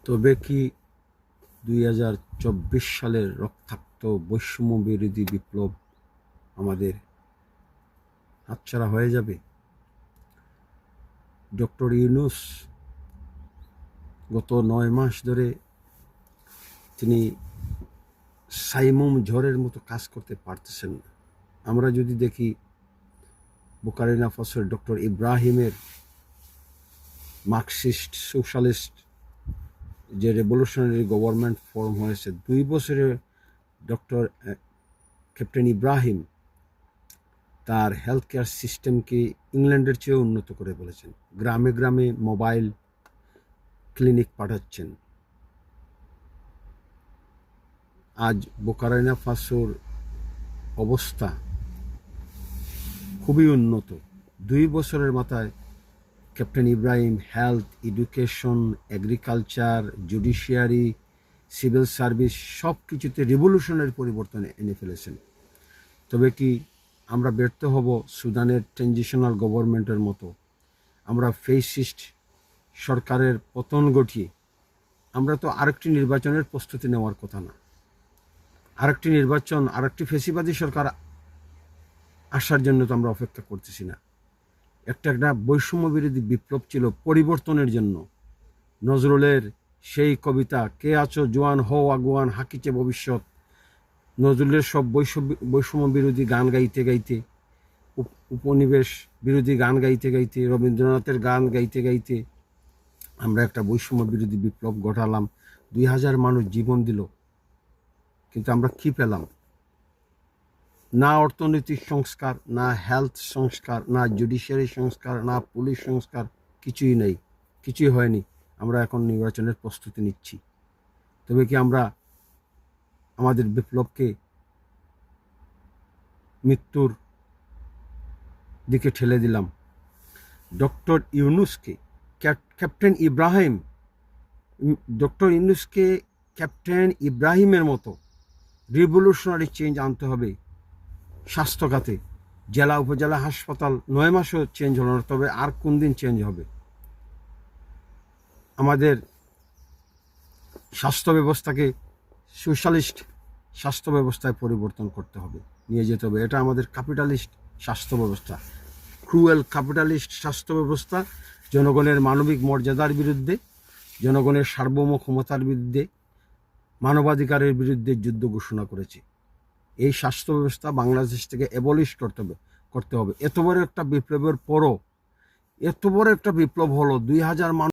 তবে কি 2024 সালের রক্তাক্ত বৈষম্য বিরোধী বিপ্লব আমাদের হাতছাড়া হয়ে যাবে? ডক্টর ইউনূস গত 9 মাস ধরে তিনি সাইমুম ঝড়ের মতো কাজ করতে পারতেছেন না। আমরা যদি দেখি বুর্কিনা ফাসোর ডক্টর ইব্রাহিমের মার্কসিস্ট সোশ্যালিস্ট যে রেভলিউশনারি গভর্নমেন্ট ফর্ম হয়েছে, 2 বছরে ডক্টর ক্যাপ্টেন ইব্রাহিম তার হেলথ কেয়ার সিস্টেমকে ইংল্যান্ডের চেয়েও উন্নত করে বলেছেন। গ্রামে গ্রামে মোবাইল ক্লিনিক পাঠাচ্ছেন। আজ বুর্কিনা ফাসোর অবস্থা খুবই উন্নত। 2 বছরের মাথায় captain Ibrahim health, education, agriculture, judiciary, civil service সব কিছুতে রিভলিউশনারি পরিবর্তন এনে ফেলেছেন। তবে কি আমরা ব্যর্থ হব সুদানের ট্রানজিশনাল গভর্নমেন্টের মতো? আমরা ফেসিস্ট সরকারের পতন ঘটিয়ে আমরা তো আরেকটি নির্বাচনের প্রস্তুতি নেওয়ার কথা না। আরেকটি ফেসিবাদী সরকার আসার জন্য তো আমরা অপেক্ষা করতেছি না। একটা বৈষম্য বিরোধী বিপ্লব ছিল পরিবর্তনের জন্য। নজরুলের সেই কবিতা, কে আছো জোয়ান হও আগুয়ান হাকিছে ভবিষ্যৎ, নজরুলের সব বৈষম্য বিরোধী গান গাইতে গাইতে, উপনিবেশ বিরোধী গান গাইতে গাইতে, রবীন্দ্রনাথের গান গাইতে গাইতে আমরা একটা বৈষম্য বিরোধী বিপ্লব ঘটালাম। 2000 মানুষ জীবন দিল, কিন্তু আমরা কি পেলাম? না অর্থনৈতিক সংস্কার, না হেলথ সংস্কার, না জুডিশিয়ারি সংস্কার, না পুলিশ সংস্কার, কিছুই নেই, কিছুই হয়নি। আমরা এখন নির্বাচনের প্রস্তুতি নিচ্ছি। তবে কি আমরা আমাদের বিপ্লবকে মৃত্যুর দিকে ঠেলে দিলাম? ডক্টর ইউনূসকে ক্যাপ্টেন ইব্রাহিমের মতো রিভলিউশনারি চেঞ্জ আনতে হবে স্বাস্থ্য খাতে। জেলা উপজেলা হাসপাতাল 9 মাসও চেঞ্জ হলো না, তবে আর কোন দিন চেঞ্জ হবে? আমাদের স্বাস্থ্য ব্যবস্থাকে সোশ্যালিস্ট স্বাস্থ্য ব্যবস্থায় পরিবর্তন করতে হবে, নিয়ে যেতে হবে। এটা আমাদের ক্যাপিটালিস্ট স্বাস্থ্য ব্যবস্থা, ক্রুয়েল ক্যাপিটালিস্ট স্বাস্থ্য ব্যবস্থা জনগণের মানবিক মর্যাদার বিরুদ্ধে, জনগণের সার্বভৌম ক্ষমতার বিরুদ্ধে, মানবাধিকারের বিরুদ্ধে যুদ্ধ ঘোষণা করেছে। এই স্বাস্থ্য ব্যবস্থা বাংলাদেশ থেকে অ্যাবলিশ করতে হবে। এত বড় একটা বিপ্লবের পরও এত বড় একটা বিপ্লব হলো, 2000 মানুষ